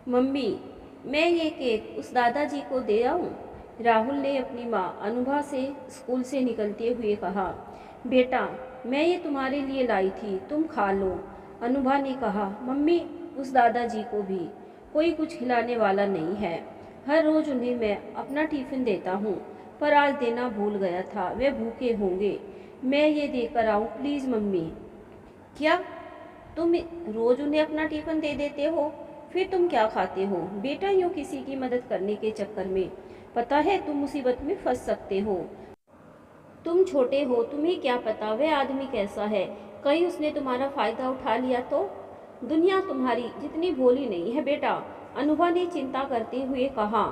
Mummy, मैं ये cake उस दादाजी को दे आऊं? राहुल ने अपनी माँ अनुभा से स्कूल से निकलते हुए कहा। बेटा, मैं ये तुम्हारे लिए लाई थी, तुम खा लो। अनुभा ने कहा। मम्मी, उस दादाजी को भी कोई कुछ खिलाने वाला नहीं है। हर रोज उन्हें मैं अपना टिफिन देता हूँ, पर आज देना भूल गया था। वे भूखे होंगे, मैं ये देकर आऊँ प्लीज़ मम्मी। क्या तुम रोज उन्हें अपना टिफिन दे देते हो? फिर तुम क्या खाते हो? बेटा, यूं किसी की मदद करने के चक्कर में पता है तुम मुसीबत में फंस सकते हो। तुम छोटे हो, तुम्हें क्या पता वह आदमी कैसा है। कहीं उसने तुम्हारा फायदा उठा लिया तो? दुनिया तुम्हारी जितनी भोली नहीं है बेटा, अनुभा ने चिंता करते हुए कहा।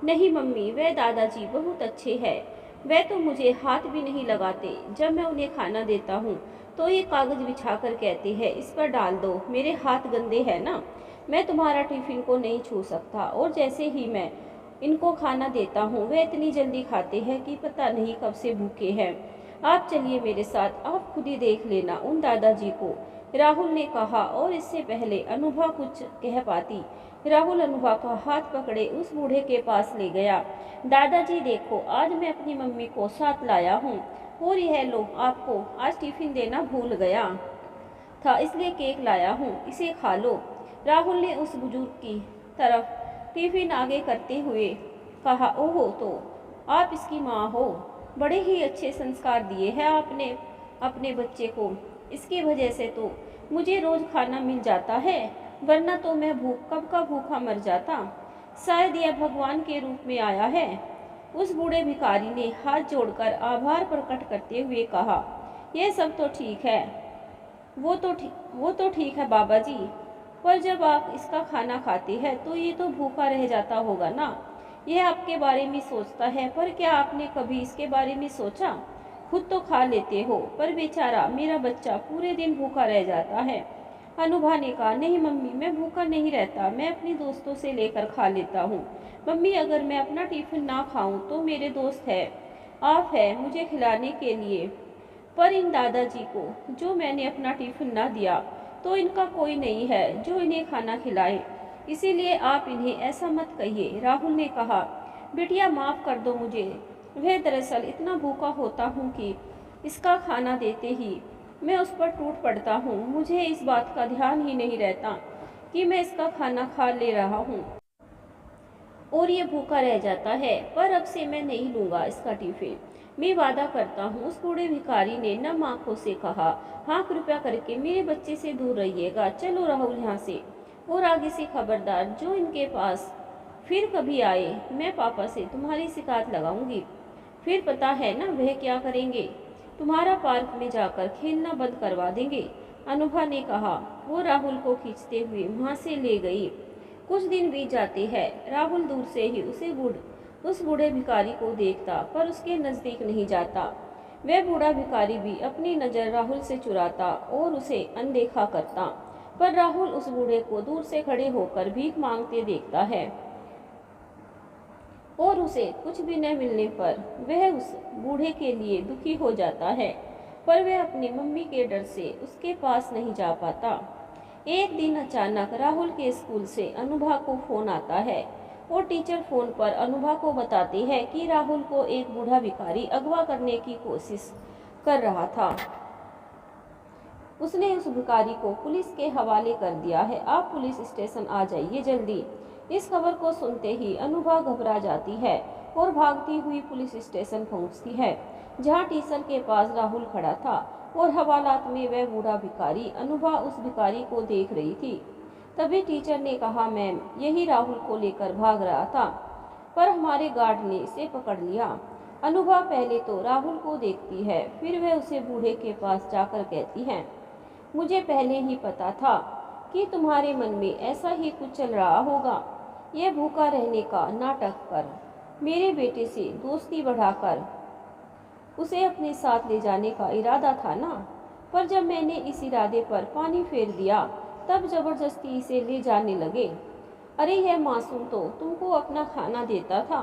नहीं मम्मी, वह दादाजी बहुत अच्छे हैं। वह तो मुझे हाथ भी नहीं लगाते। जब मैं उन्हें खाना देता हूँ तो ये कागज बिछाकर कहते हैं इस पर डाल दो। मेरे हाथ गंदे हैं ना, मैं तुम्हारा टिफिन को नहीं छू सकता। और जैसे ही मैं इनको खाना देता हूँ वे इतनी जल्दी खाते हैं कि पता नहीं कब से भूखे हैं। आप चलिए मेरे साथ, आप खुद ही देख लेना उन दादाजी को, राहुल ने कहा। और इससे पहले अनुभा कुछ कह पाती, राहुल अनुभा का हाथ पकड़े उस बूढ़े के पास ले गया। दादाजी देखो, आज मैं अपनी मम्मी को साथ लाया हूँ, और यह लो, आपको आज टिफिन देना भूल गया था इसलिए केक लाया हूँ, इसे खा लो। राहुल ने उस बुजुर्ग की तरफ टिफिन आगे करते हुए कहा। ओहो, तो आप इसकी माँ हो? बड़े ही अच्छे संस्कार दिए हैं आपने अपने बच्चे को। इसकी वजह से तो मुझे रोज खाना मिल जाता है, वरना तो मैं भूख कब का भूखा मर जाता। शायद यह भगवान के रूप में आया है। उस बूढ़े भिखारी ने हाथ जोड़कर आभार प्रकट करते हुए कहा। यह सब तो ठीक है, वो तो ठीक है बाबा जी, पर जब आप इसका खाना खाते हैं तो ये तो भूखा रह जाता होगा ना। यह आपके बारे में सोचता है, पर क्या आपने कभी इसके बारे में सोचा? खुद तो खा लेते हो, पर बेचारा मेरा बच्चा पूरे दिन भूखा रह जाता है। अनुभा ने कहा। नहीं मम्मी, मैं भूखा नहीं रहता, मैं अपने दोस्तों से लेकर खा लेता हूँ। मम्मी, अगर मैं अपना टिफिन ना खाऊं तो मेरे दोस्त है, आप है मुझे खिलाने के लिए, पर इन दादाजी को जो मैंने अपना टिफिन ना दिया तो इनका कोई नहीं है जो इन्हें खाना खिलाए, इसीलिए आप इन्हें ऐसा मत कहिए। राहुल ने कहा। बिटिया, माफ़ कर दो मुझे, वह दरअसल इतना भूखा होता हूँ कि इसका खाना देते ही मैं उस पर टूट पड़ता हूँ। मुझे इस बात का ध्यान ही नहीं रहता कि मैं इसका खाना खा ले रहा हूँ और ये भूखा रह जाता है। पर अब से मैं नहीं लूँगा इसका टिफिन, मैं वादा करता हूँ। उस बूढ़े भिखारी ने नम आंखों से कहा। हाँ, कृपया करके मेरे बच्चे से दूर रहिएगा। चलो राहुल यहाँ से, और आगे से खबरदार, जो इनके पास फिर कभी आए मैं पापा से तुम्हारी शिकायत लगाऊंगी। फिर पता है ना वह क्या करेंगे, तुम्हारा पार्क में जाकर खेलना बंद करवा देंगे। अनुभा ने कहा। वो राहुल को खींचते हुए वहाँ से ले गई। कुछ दिन बीत जाते हैं। राहुल दूर से ही उस बूढ़े भिखारी को देखता, पर उसके नजदीक नहीं जाता। वह बूढ़ा भिखारी भी अपनी नज़र राहुल से चुराता और उसे अनदेखा करता, पर राहुल उस बूढ़े को दूर से खड़े होकर भीख मांगते देखता है, और उसे कुछ भी न मिलने पर वह उस बूढ़े के लिए दुखी हो जाता है, पर वह अपनी मम्मी के डर से उसके पास नहीं जा पाता। एक दिन अचानक राहुल के स्कूल से अनुभा को फोन आता है, और टीचर फोन पर अनुभा को बताती है कि राहुल को एक बूढ़ा भिखारी अगवा करने की कोशिश कर रहा था। उसने उस भिखारी को पुलिस के हवाले कर दिया है। आप पुलिस स्टेशन आ जाइए जल्दी। इस खबर को सुनते ही अनुभा घबरा जाती है और भागती हुई पुलिस स्टेशन पहुंचती है, जहां टीचर के पास राहुल खड़ा था, और हवालात में वह बूढ़ा भिखारी। अनुभा उस भिखारी को देख रही थी। तभी टीचर ने कहा, मैम, यही राहुल को लेकर भाग रहा था, पर हमारे गार्ड ने इसे पकड़ लिया। अनुभा पहले तो राहुल को देखती है, फिर वह उसे बूढ़े के पास जाकर कहती है, मुझे पहले ही पता था कि तुम्हारे मन में ऐसा ही कुछ चल रहा होगा। यह भूखा रहने का नाटक कर मेरे बेटे से दोस्ती बढ़ाकर उसे अपने साथ ले जाने का इरादा था ना, पर जब मैंने इस इरादे पर पानी फेर दिया तब जबरदस्ती इसे ले जाने लगे। अरे यह मासूम तो तुमको अपना खाना देता था,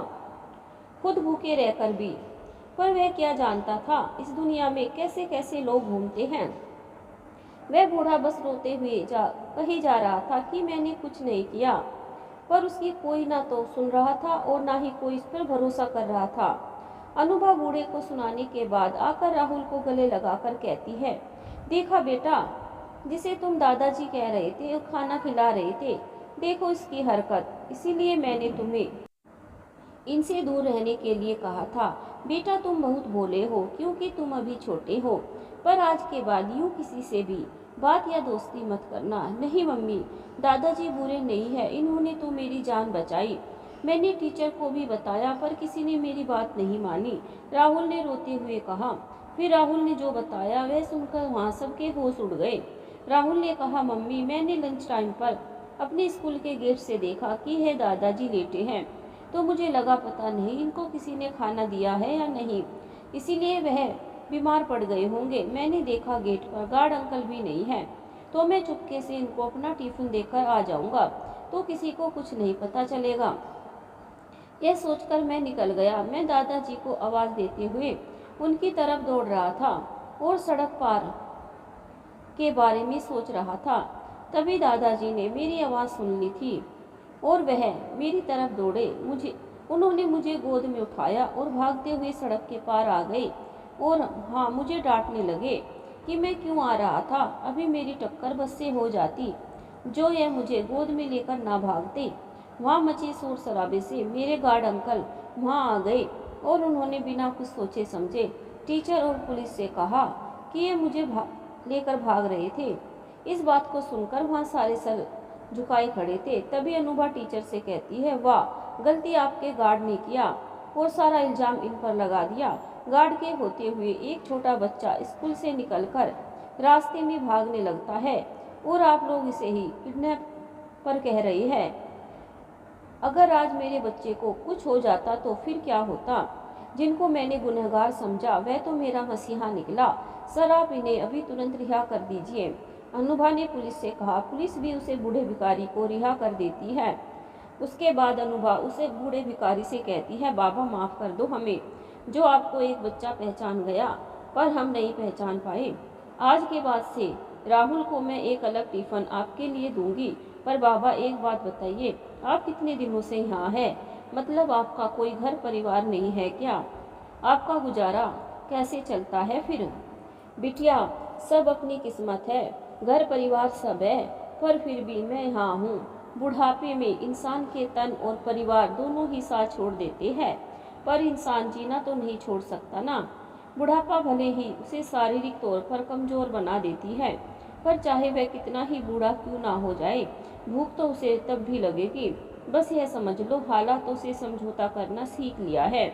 खुद भूखे रहकर भी, पर वह क्या जानता था इस दुनिया में कैसे कैसे लोग घूमते हैं। वह बूढ़ा बस रोते हुए कही जा रहा था कि मैंने कुछ नहीं किया, पर उसकी कोई ना तो सुन रहा था और ना ही कोई इस पर भरोसा कर रहा था। अनुभा बूढ़े को सुनाने के बाद आकर राहुल को गले लगाकर कहती है, देखा बेटा, जिसे तुम दादाजी कह रहे थे और खाना खिला रहे थे, देखो इसकी हरकत, इसीलिए मैंने तुम्हें इनसे दूर रहने के लिए कहा था। बेटा तुम बहुत भोले हो क्योंकि तुम अभी छोटे हो, पर आज के बाद यूँ किसी से भी बात या दोस्ती मत करना। नहीं मम्मी, दादाजी बुरे नहीं है, इन्होंने तो मेरी जान बचाई। मैंने टीचर को भी बताया पर किसी ने मेरी बात नहीं मानी, राहुल ने रोते हुए कहा। फिर राहुल ने जो बताया वह सुनकर वहाँ सबके होश उड़ गए। राहुल ने कहा, मम्मी मैंने लंच टाइम पर अपने स्कूल के गेट से देखा कि है दादाजी लेटे हैं, तो मुझे लगा पता नहीं इनको किसी ने खाना दिया है या नहीं, इसीलिए वह बीमार पड़ गए होंगे। मैंने देखा गेट पर गार्ड अंकल भी नहीं है, तो मैं चुपके से इनको अपना टिफिन देकर आ जाऊंगा, तो किसी को कुछ नहीं पता चलेगा। यह सोचकर मैं निकल गया। मैं दादाजी को आवाज़ देते हुए उनकी तरफ दौड़ रहा था और सड़क पार के बारे में सोच रहा था। तभी दादाजी ने मेरी आवाज़ सुन ली थी और वह मेरी तरफ दौड़े। उन्होंने मुझे गोद में उठाया और भागते हुए सड़क के पार आ गए और हाँ, मुझे डांटने लगे कि मैं क्यों आ रहा था। अभी मेरी टक्कर बस से हो जाती, जो यह मुझे गोद में लेकर ना भागते। वहाँ मचे शोर शराबे से मेरे गार्ड अंकल वहाँ आ गए और उन्होंने बिना कुछ सोचे समझे टीचर और पुलिस से कहा कि ये मुझे लेकर भाग रहे थे। इस बात को सुनकर वहाँ सारे सर झुकाए खड़े थे। तभी अनुभा टीचर से कहती है, वाह, गलती आपके गार्ड ने किया और सारा इल्जाम इन पर लगा दिया। गार्ड के होते हुए एक छोटा बच्चा स्कूल से निकलकर रास्ते में भागने लगता है और आप लोग इसे ही किडनैप पर कह रही है। अगर आज मेरे बच्चे को कुछ हो जाता तो फिर क्या होता। जिनको मैंने गुनहगार समझा वह तो मेरा मसीहा निकला। सर आप इन्हें अभी तुरंत रिहा कर दीजिए। अनुभा ने पुलिस से कहा। पुलिस भी उसे बूढ़े भिखारी को रिहा कर देती है। उसके बाद अनुभा उसे बूढ़े भिखारी से कहती है, बाबा माफ़ कर दो हमें, जो आपको एक बच्चा पहचान गया पर हम नहीं पहचान पाए। आज के बाद से राहुल को मैं एक अलग टिफ़िन आपके लिए दूंगी। पर बाबा एक बात बताइए, आप कितने दिनों से यहाँ हैं? मतलब आपका कोई घर परिवार नहीं है क्या? आपका गुजारा कैसे चलता है फिर? बिटिया, सब अपनी किस्मत है, घर परिवार सब है, पर फिर भी मैं यहाँ हूँ। बुढ़ापे में इंसान के तन और परिवार दोनों ही साथ छोड़ देते हैं, पर इंसान जीना तो नहीं छोड़ सकता ना। बुढ़ापा भले ही उसे शारीरिक तौर पर कमज़ोर बना देती है, पर चाहे वह कितना ही बूढ़ा क्यों ना हो जाए, भूख तो उसे तब भी लगेगी। बस यह समझ लो, हालातों से समझौता करना सीख लिया है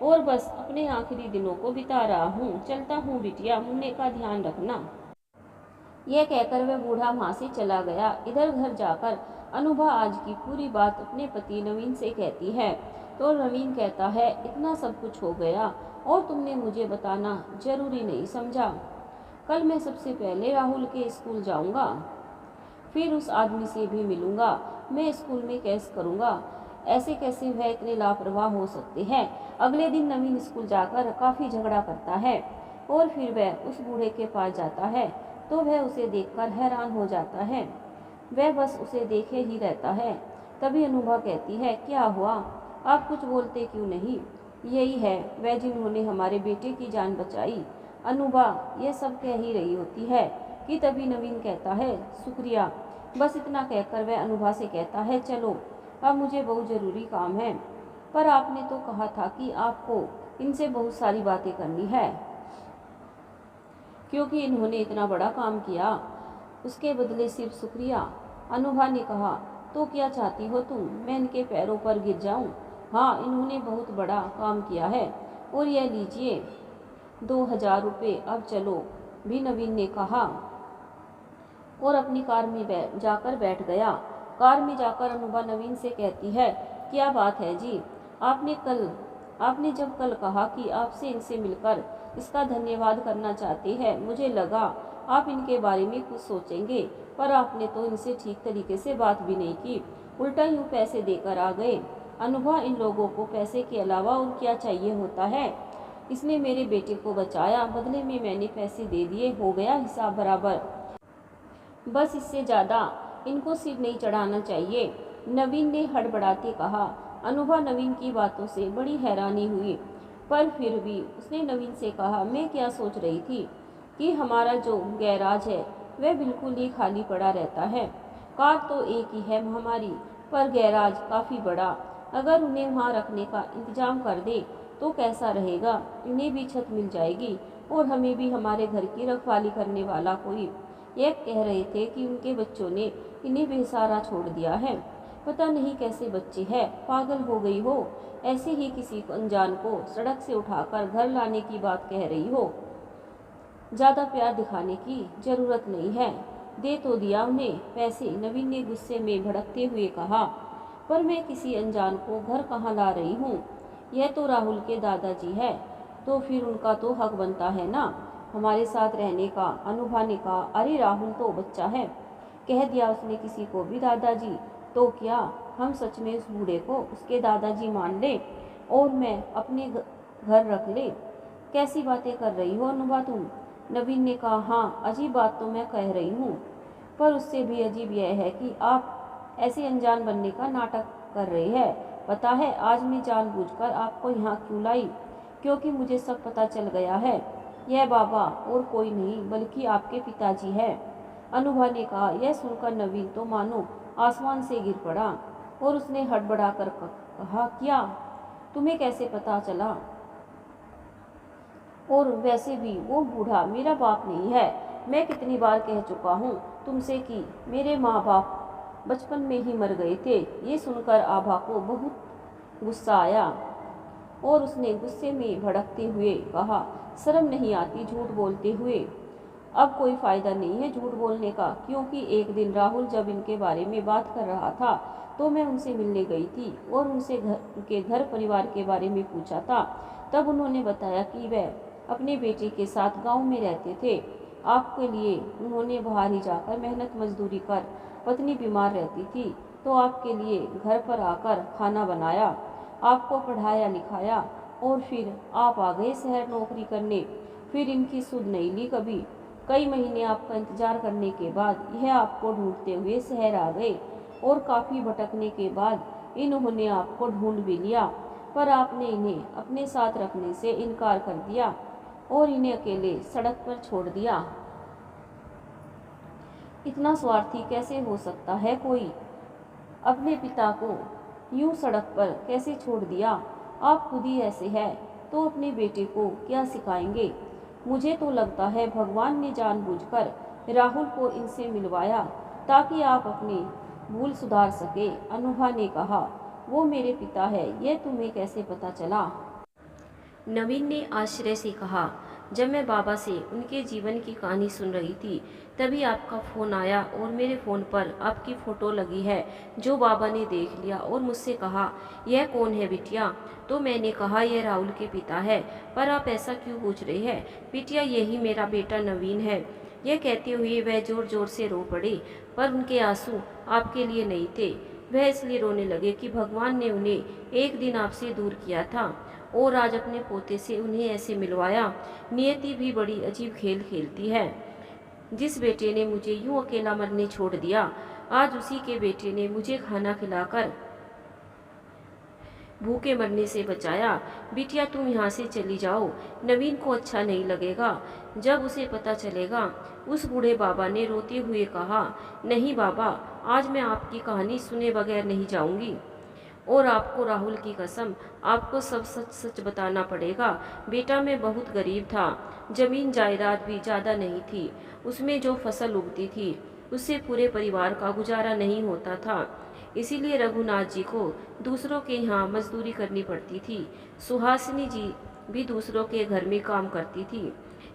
और बस अपने आखिरी दिनों को बिता रहा हूँ। चलता हूँ बिटिया, मुन्ने का ध्यान रखना। यह कहकर वह बूढ़ा वहाँ से चला गया। इधर घर जाकर अनुभा आज की पूरी बात अपने पति नवीन से कहती है, तो नवीन कहता है, इतना सब कुछ हो गया और तुमने मुझे बताना जरूरी नहीं समझा। कल मैं सबसे पहले राहुल के स्कूल जाऊंगा, फिर उस आदमी से भी मिलूंगा। मैं स्कूल में केस करूंगा। ऐसे कैसे वह इतने लापरवाह हो सकते हैं। अगले दिन नवीन स्कूल जाकर काफ़ी झगड़ा करता है और फिर वह उस बूढ़े के पास जाता है तो वह उसे देखकर हैरान हो जाता है। वह बस उसे देखे ही रहता है। तभी अनुभा कहती है, क्या हुआ, आप कुछ बोलते क्यों नहीं? यही है वह जिन्होंने हमारे बेटे की जान बचाई। अनुभा यह सब कह ही रही होती है कि तभी नवीन कहता है, शुक्रिया। बस इतना कहकर वह अनुभा से कहता है, चलो अब मुझे बहुत ज़रूरी काम है। पर आपने तो कहा था कि आपको इनसे बहुत सारी बातें करनी है, क्योंकि इन्होंने इतना बड़ा काम किया, उसके बदले सिर्फ शुक्रिया। अनुभा ने कहा, तो क्या चाहती हो तुम, मैं इनके पैरों पर गिर जाऊं? हाँ, इन्होंने बहुत बड़ा काम किया है और यह लीजिए 2000 रुपये, अब चलो, भी नवीन ने कहा और अपनी कार में जाकर बैठ गया। कार में जाकर अनुभा नवीन से कहती है, क्या बात है जी, आपने जब कल कहा कि आपसे इनसे मिलकर इसका धन्यवाद करना चाहते हैं, मुझे लगा आप इनके बारे में कुछ सोचेंगे, पर आपने तो इनसे ठीक तरीके से बात भी नहीं की, उल्टा यूँ पैसे देकर आ गए। अनुभा, इन लोगों को पैसे के अलावा और क्या चाहिए होता है? इसने मेरे बेटे को बचाया, बदले में मैंने पैसे दे दिए, हो गया हिसाब बराबर। बस इससे ज़्यादा इनको सिर नहीं चढ़ाना चाहिए। नवीन ने हड़बड़ाते कहा। अनुभा नवीन की बातों से बड़ी हैरानी हुई, पर फिर भी उसने नवीन से कहा, मैं क्या सोच रही थी कि हमारा जो गैराज है वह बिल्कुल ही खाली पड़ा रहता है। कार तो एक ही है हमारी, पर गैराज काफ़ी बड़ा। अगर उन्हें वहाँ रखने का इंतजाम कर दे तो कैसा रहेगा। इन्हें भी छत मिल जाएगी और हमें भी हमारे घर की रखवाली करने वाला कोई। यह कह रहे थे कि उनके बच्चों ने इन्हें बेसहारा छोड़ दिया है। पता नहीं कैसे बच्चे हैं, पागल हो गई हो, ऐसे ही किसी अनजान को सड़क से उठाकर घर लाने की बात कह रही हो। ज़्यादा प्यार दिखाने की जरूरत नहीं है, दे तो दिया उन्हें पैसे, नवीन ने गुस्से में भड़कते हुए कहा। पर मैं किसी अनजान को घर कहाँ ला रही हूँ, यह तो राहुल के दादाजी है, तो फिर उनका तो हक बनता है ना हमारे साथ रहने का। अनुभा ने कहा, अरे राहुल तो बच्चा है, कह दिया उसने किसी को भी दादाजी, तो क्या हम सच में उस बूढ़े को उसके दादाजी मान ले और मैं अपने घर रख ले। कैसी बातें कर रही हो अनुभा तुम। नवीन ने कहा, हाँ अजीब बात तो मैं कह रही हूँ, पर उससे भी अजीब यह है कि आप ऐसे अनजान बनने का नाटक कर रहे हैं। पता है आज मैं जानबूझकर आपको यहाँ क्यों लाई, क्योंकि मुझे सब पता चल गया है। यह बाबा और कोई नहीं बल्कि आपके पिताजी है। अनुभा ने कहा। यह सुनकर नवीन तो मानो आसमान से गिर पड़ा और उसने हड़बड़ा कर कहा, क्या तुम्हें कैसे पता चला? और वैसे भी वो बूढ़ा मेरा बाप नहीं है। मैं कितनी बार कह चुका हूँ तुमसे कि मेरे माँ बाप बचपन में ही मर गए थे। ये सुनकर आभा को बहुत गुस्सा आया और उसने गुस्से में भड़कते हुए कहा, शर्म नहीं आती झूठ बोलते हुए। अब कोई फ़ायदा नहीं है झूठ बोलने का, क्योंकि एक दिन राहुल जब इनके बारे में बात कर रहा था तो मैं उनसे मिलने गई थी और उनसे उनके घर परिवार के बारे में पूछा था। तब उन्होंने बताया कि वह अपने बेटे के साथ गांव में रहते थे। आपके लिए उन्होंने बाहर ही जाकर मेहनत मजदूरी कर, पत्नी बीमार रहती थी तो आपके लिए घर पर आकर खाना बनाया, आपको पढ़ाया लिखाया और फिर आप आ गए शहर नौकरी करने। फिर इनकी सुध नहीं ली कभी। कई महीने आपका इंतजार करने के बाद यह आपको ढूंढते हुए शहर आ गए और काफ़ी भटकने के बाद इन्होंने आपको ढूंढ भी लिया, पर आपने इन्हें अपने साथ रखने से इनकार कर दिया और इन्हें अकेले सड़क पर छोड़ दिया। इतना स्वार्थी कैसे हो सकता है कोई? अपने पिता को यूं सड़क पर कैसे छोड़ दिया? आप खुद ही ऐसे हैं तो अपने बेटे को क्या सिखाएंगे? मुझे तो लगता है भगवान ने जानबूझकर राहुल को इनसे मिलवाया ताकि आप अपनी भूल सुधार सके। अनुभा ने कहा, वो मेरे पिता है, यह तुम्हें कैसे पता चला? नवीन ने आश्चर्य से कहा, जब मैं बाबा से उनके जीवन की कहानी सुन रही थी तभी आपका फ़ोन आया और मेरे फ़ोन पर आपकी फ़ोटो लगी है जो बाबा ने देख लिया और मुझसे कहा, यह कौन है बिटिया? तो मैंने कहा, यह राहुल के पिता है। पर आप ऐसा क्यों पूछ रहे हैं बिटिया, यही मेरा बेटा नवीन है। यह कहते हुए वह ज़ोर ज़ोर से रो पड़े, पर उनके आंसू आपके लिए नहीं थे। वह इसलिए रोने लगे कि भगवान ने उन्हें एक दिन आपसे दूर किया था और आज अपने पोते से उन्हें ऐसे मिलवाया। नियति भी बड़ी अजीब खेल खेलती है। जिस बेटे ने मुझे यूं अकेला मरने छोड़ दिया, आज उसी के बेटे ने मुझे खाना खिलाकर भूखे मरने से बचाया। बिटिया तुम यहाँ से चली जाओ, नवीन को अच्छा नहीं लगेगा जब उसे पता चलेगा। उस बूढ़े बाबा ने रोते हुए कहा, नहीं बाबा, आज मैं आपकी कहानी सुने बगैर नहीं जाऊंगी और आपको राहुल की कसम आपको सब सच सच बताना पड़ेगा। बेटा मैं बहुत गरीब था, जमीन जायदाद भी ज़्यादा नहीं थी, उसमें जो फसल उगती थी उससे पूरे परिवार का गुजारा नहीं होता था। इसीलिए रघुनाथ जी को दूसरों के यहाँ मजदूरी करनी पड़ती थी। सुहासिनी जी भी दूसरों के घर में काम करती थी,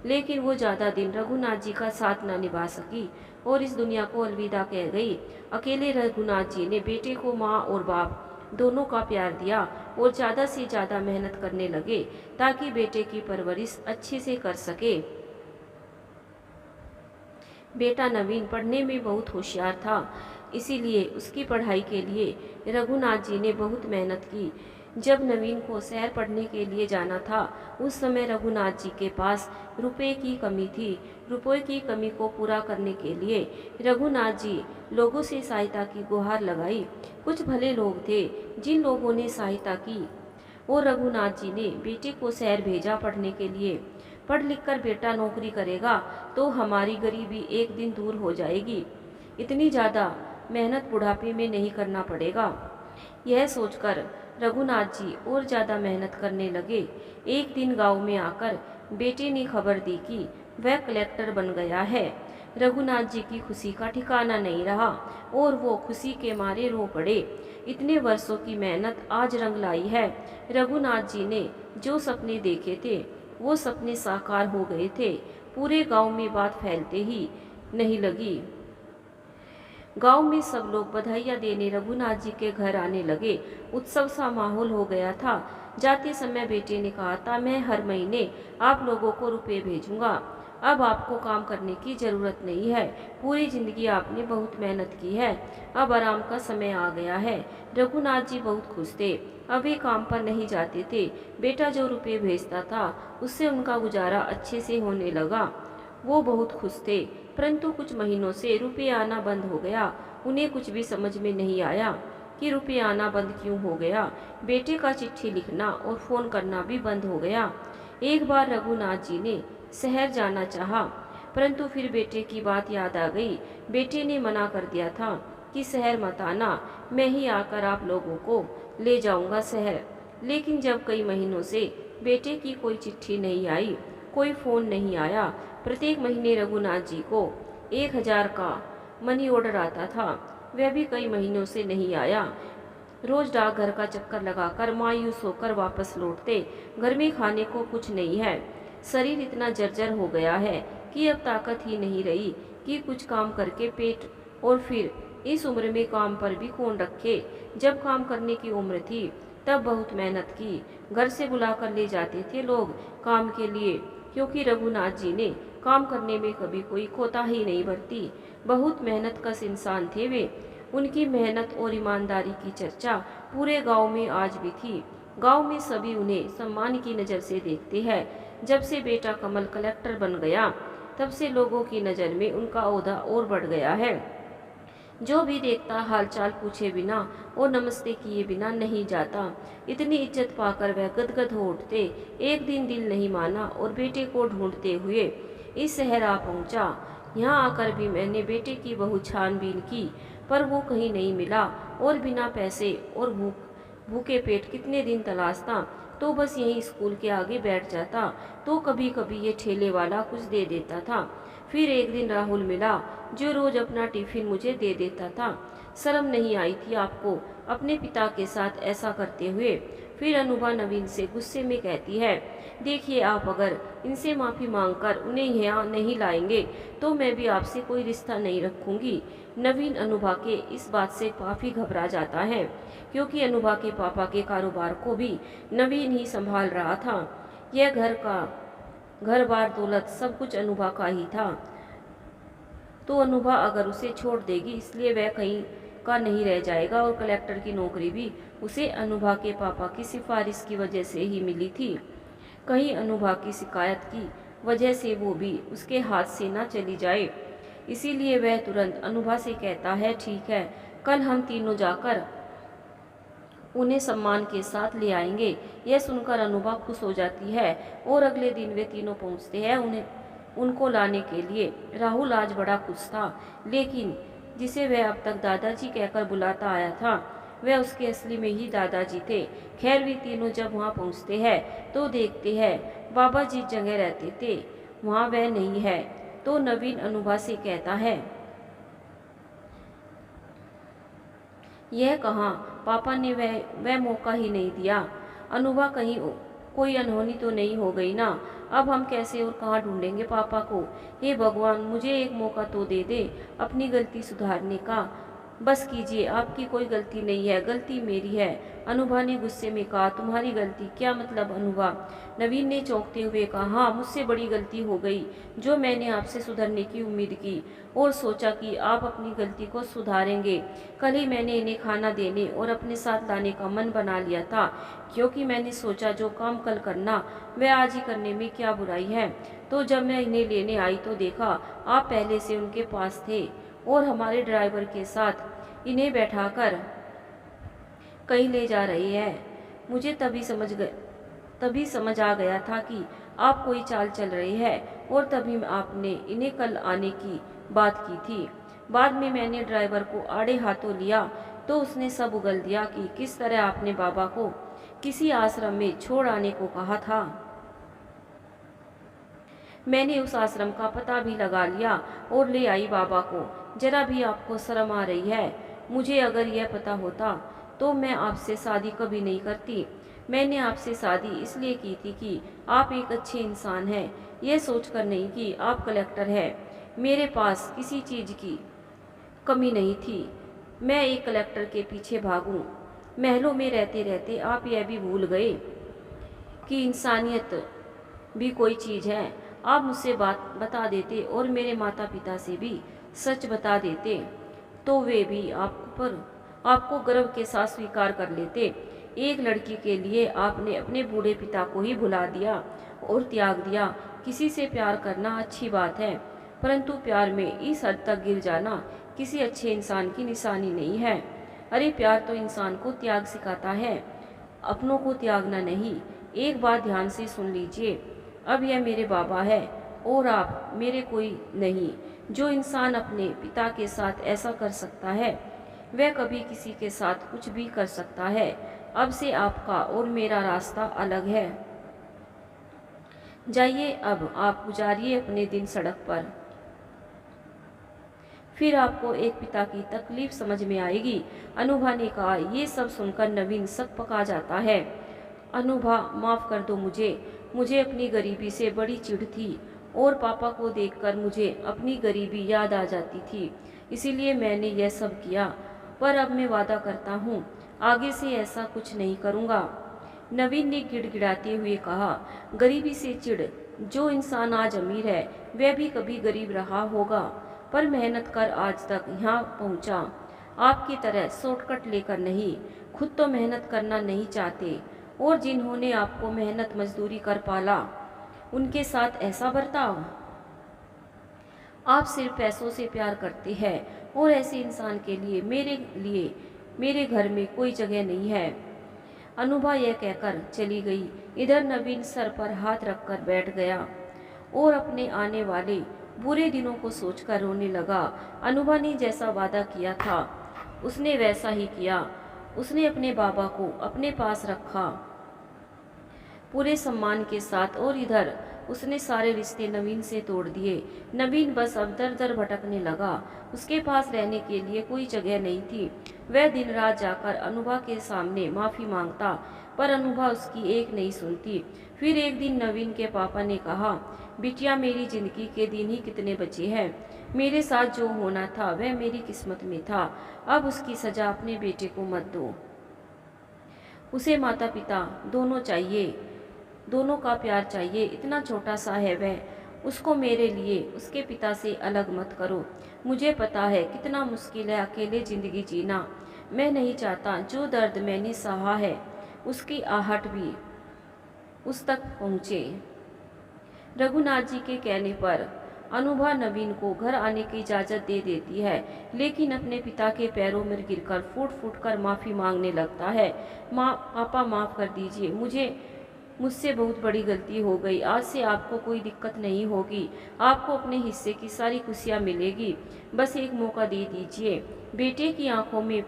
लेकिन वो ज़्यादा दिन रघुनाथ जी का साथ ना निभा सकी और इस दुनिया को अलविदा कह गई। अकेले रघुनाथ जी ने बेटे को माँ और बाप दोनों का प्यार दिया और ज़्यादा से ज़्यादा मेहनत करने लगे ताकि बेटे की परवरिश अच्छे से कर सके। बेटा नवीन पढ़ने में बहुत होशियार था, इसीलिए उसकी पढ़ाई के लिए रघुनाथ जी ने बहुत मेहनत की। जब नवीन को शहर पढ़ने के लिए जाना था उस समय रघुनाथ जी के पास रुपए की कमी थी। रुपए की कमी को पूरा करने के लिए रघुनाथ जी लोगों से सहायता की गुहार लगाई। कुछ भले लोग थे जिन लोगों ने सहायता की और रघुनाथ जी ने बेटे को शहर भेजा पढ़ने के लिए। पढ़ लिख कर बेटा नौकरी करेगा तो हमारी गरीबी एक दिन दूर हो जाएगी। इतनी ज़्यादा मेहनत बुढ़ापे में नहीं करना पड़ेगा। यह सोचकर रघुनाथ जी और ज़्यादा मेहनत करने लगे। एक दिन गांव में आकर बेटे ने खबर दी कि वह कलेक्टर बन गया है। रघुनाथ जी की खुशी का ठिकाना नहीं रहा और वो खुशी के मारे रो पड़े। इतने वर्षों की मेहनत आज रंग लाई है। रघुनाथ जी ने जो सपने देखे थे वो सपने साकार हो गए थे। पूरे गांव में बात फैलते ही नहीं लगी। गांव में सब लोग बधाइयाँ देने रघुनाथ जी के घर आने लगे। उत्सव सा माहौल हो गया था। जाते समय बेटे ने कहा था, मैं हर महीने आप लोगों को रुपए भेजूंगा। अब आपको काम करने की जरूरत नहीं है। पूरी जिंदगी आपने बहुत मेहनत की है। अब आराम का समय आ गया है। रघुनाथ जी बहुत खुश थे। अभी काम पर नहीं जाते थे। बेटा जो रुपए भेजता था उससे उनका गुजारा अच्छे से होने लगा। वो बहुत खुश थे। परंतु कुछ महीनों से रुपये आना बंद हो गया। उन्हें कुछ भी समझ में नहीं आया कि रुपये आना बंद क्यों हो गया। बेटे का चिट्ठी लिखना और फ़ोन करना भी बंद हो गया। एक बार रघुनाथ जी ने शहर जाना चाहा, परंतु फिर बेटे की बात याद आ गई। बेटे ने मना कर दिया था कि शहर मत आना, मैं ही आकर आप लोगों को ले जाऊंगा शहर। लेकिन जब कई महीनों से बेटे की कोई चिट्ठी नहीं आई, कोई फ़ोन नहीं आया, प्रत्येक महीने रघुनाथ जी को 1000 का मनी ऑर्डर आता था, वह भी कई महीनों से नहीं आया। रोज डाकघर का चक्कर लगाकर मायूस होकर वापस लौटते। घर में खाने को कुछ नहीं है। शरीर इतना जर्जर हो गया है कि अब ताकत ही नहीं रही कि कुछ काम करके पेट, और फिर इस उम्र में काम पर भी कौन रखे। जब काम करने की उम्र थी तब बहुत मेहनत की। घर से बुलाकर ले जाते थे लोग काम के लिए, क्योंकि रघुनाथ जी ने काम करने में कभी कोई कोताही नहीं बरती। बहुत मेहनत कश इंसान थे वे। उनकी मेहनत और ईमानदारी की चर्चा पूरे गांव में आज भी थी। गांव में सभी उन्हें सम्मान की नज़र से देखते हैं। जब से बेटा कमल कलेक्टर बन गया तब से लोगों की नज़र में उनका ओहदा और बढ़ गया है। जो भी देखता हालचाल पूछे बिना और नमस्ते किए बिना नहीं जाता। इतनी इज्जत पाकर वह गदगद हो उठते। एक दिन दिल नहीं माना और बेटे को ढूंढते हुए इस शहर आ पहुंचा। यहाँ आकर भी मैंने बेटे की बहुत छानबीन की, पर वो कहीं नहीं मिला। और बिना पैसे और भूखे पेट कितने दिन तलाशता, तो बस यहीं स्कूल के आगे बैठ जाता। तो कभी कभी ये ठेले वाला कुछ दे देता था। फिर एक दिन राहुल मिला जो रोज अपना टिफिन मुझे दे देता था। शर्म नहीं आई थी आपको अपने पिता के साथ ऐसा करते हुए? फिर अनुभा नवीन से गुस्से में कहती है, देखिए आप अगर इनसे माफ़ी मांगकर उन्हें यहाँ नहीं लाएंगे तो मैं भी आपसे कोई रिश्ता नहीं रखूँगी। नवीन अनुभा के इस बात से काफ़ी घबरा जाता है, क्योंकि अनुभा के पापा के कारोबार को भी नवीन ही संभाल रहा था। यह घर बार दौलत सब कुछ अनुभा का ही था। तो अनुभा अगर उसे छोड़ देगी इसलिए वह कहीं का नहीं रह जाएगा। और कलेक्टर की नौकरी भी उसे अनुभा के पापा की सिफारिश की वजह से ही मिली थी। कहीं अनुभा की शिकायत की वजह से वो भी उसके हाथ से ना चली जाए। इसीलिए वह तुरंत अनुभा से कहता है, ठीक है, कल हम तीनों जाकर उन्हें सम्मान के साथ ले आएंगे। यह सुनकर अनुभा खुश हो जाती है और अगले दिन वे तीनों पहुंचते हैं उनको लाने के लिए। राहुल आज बड़ा खुश था, लेकिन जिसे वह अब तक दादाजी कहकर बुलाता आया था वह उसके असली में ही दादाजी थे। खैर वे तीनों जब वहाँ पहुँचते हैं तो देखते हैं बाबा जिस जगह रहते थे वहाँ वह नहीं है। तो नवीन अनुभा से कहता है, यह कहाँ, पापा ने वह मौका ही नहीं दिया। अनुभा कहीं कोई अनहोनी तो नहीं हो गई ना? अब हम कैसे और कहाँ ढूंढेंगे पापा को? हे भगवान, मुझे एक मौका तो दे दे अपनी गलती सुधारने का। बस कीजिए, आपकी कोई गलती नहीं है, गलती मेरी है। अनुभा ने गुस्से में कहा। तुम्हारी गलती? क्या मतलब अनुभा? नवीन ने चौंकते हुए कहा। हाँ, मुझसे बड़ी गलती हो गई। जो मैंने आपसे सुधरने की उम्मीद की और सोचा कि आप अपनी गलती को सुधारेंगे। कल ही मैंने इन्हें खाना देने और अपने साथ लाने का मन बना लिया था, क्योंकि मैंने सोचा जो काम कल करना वह आज ही करने में क्या बुराई है। तो जब मैं इन्हें लेने आई तो देखा आप पहले से उनके पास थे और हमारे ड्राइवर के साथ इन्हें बैठाकर कहीं ले जा रही है। मुझे तभी समझ आ गया था कि आप कोई चाल चल रही है, और तभी आपने इन्हें कल आने की बात की थी। बाद में मैंने ड्राइवर को आड़े हाथों लिया तो उसने सब उगल दिया कि किस तरह आपने बाबा को किसी आश्रम में छोड़ आने को कहा था। मैंने उस आश्रम का पता भी लगा लिया और ले आई बाबा को। जरा भी आपको शर्म आ रही है? मुझे अगर यह पता होता तो मैं आपसे शादी कभी नहीं करती। मैंने आपसे शादी इसलिए की थी कि आप एक अच्छे इंसान हैं, यह सोचकर नहीं कि आप कलेक्टर हैं। मेरे पास किसी चीज़ की कमी नहीं थी। मैं एक कलेक्टर के पीछे भागूं। महलों में रहते रहते आप यह भी भूल गए कि इंसानियत भी कोई चीज़ है। आप मुझसे बात बता देते और मेरे माता पिता से भी सच बता देते तो वे भी आपको गर्व के साथ स्वीकार कर लेते। एक लड़की के लिए आपने अपने बूढ़े पिता को ही भुला दिया और त्याग दिया। किसी से प्यार करना अच्छी बात है, परंतु प्यार में इस हद तक गिर जाना किसी अच्छे इंसान की निशानी नहीं है। अरे प्यार तो इंसान को त्याग सिखाता है, अपनों को त्यागना नहीं। एक बात ध्यान से सुन लीजिए, अब यह मेरे बाबा है और आप मेरे कोई नहीं। जो इंसान अपने पिता के साथ ऐसा कर सकता है वह कभी किसी के साथ कुछ भी कर सकता है। अब से आपका और मेरा रास्ता अलग है। जाइए, अब आप गुजारिए अपने दिन सड़क पर, फिर आपको एक पिता की तकलीफ समझ में आएगी। अनुभा ने कहा। ये सब सुनकर नवीन सक पका जाता है। अनुभा, माफ़ कर दो मुझे अपनी गरीबी से बड़ी चिढ़ थी और पापा को देखकर मुझे अपनी गरीबी याद आ जाती थी, इसीलिए मैंने यह सब किया। पर अब मैं वादा करता हूँ आगे से ऐसा कुछ नहीं करूँगा। नवीन ने गिड़गिड़ाते हुए कहा। गरीबी से चिढ़? जो इंसान आज अमीर है वह भी कभी गरीब रहा होगा, पर मेहनत कर आज तक यहाँ पहुँचा। आपकी तरह शॉर्टकट लेकर नहीं, खुद तो मेहनत करना नहीं चाहते, और जिन्होंने आपको मेहनत मजदूरी कर पाला उनके साथ ऐसा बर्ताव। आप सिर्फ पैसों से प्यार करते हैं और ऐसे इंसान के लिए मेरे घर में कोई जगह नहीं है। अनुभा यह कहकर चली गई। इधर नवीन सर पर हाथ रखकर बैठ गया और अपने आने वाले बुरे दिनों को सोचकर रोने लगा। अनुभा ने जैसा वादा किया था उसने वैसा ही किया। उसने अपने बाबा को अपने पास रखा पूरे सम्मान के साथ, और इधर उसने सारे रिश्ते नवीन से तोड़ दिए। नवीन बस अब दर दर भटकने लगा। उसके पास रहने के लिए कोई जगह नहीं थी। वह दिन रात जाकर अनुभा के सामने माफ़ी मांगता, पर अनुभा उसकी एक नहीं सुनती। फिर एक दिन नवीन के पापा ने कहा, बिटिया, मेरी जिंदगी के दिन ही कितने बचे हैं। मेरे साथ जो होना था वह मेरी किस्मत में था। अब उसकी सजा अपने बेटे को मत दो। उसे माता पिता दोनों चाहिए, दोनों का प्यार चाहिए। इतना छोटा सा है वह, उसको मेरे लिए उसके पिता से अलग मत करो। मुझे पता है कितना मुश्किल है अकेले ज़िंदगी जीना। मैं नहीं चाहता जो दर्द मैंने सहा है उसकी आहट भी उस तक पहुँचे। रघुनाथ जी के कहने पर अनुभा नवीन को घर आने की इजाज़त दे देती है, लेकिन अपने पिता के पैरों में गिरकर फूट फूट कर माफ़ी मांगने लगता है। पापा, माफ़ कर दीजिए, मुझसे बहुत बड़ी गलती हो गई। आज से आपको कोई दिक्कत नहीं होगी, आपको अपने हिस्से की सारी खुशियाँ मिलेगी। बस एक मौका दे दीजिए। बेटे की आंखों में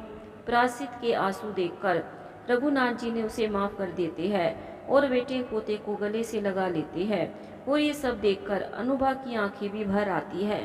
प्रायश्चित के आंसू देखकर रघुनाथ जी ने उसे माफ़ कर देते हैं और बेटे पोते को गले से लगा लेते हैं, और ये सब देखकर अनुभा की आंखें भी भर आती है।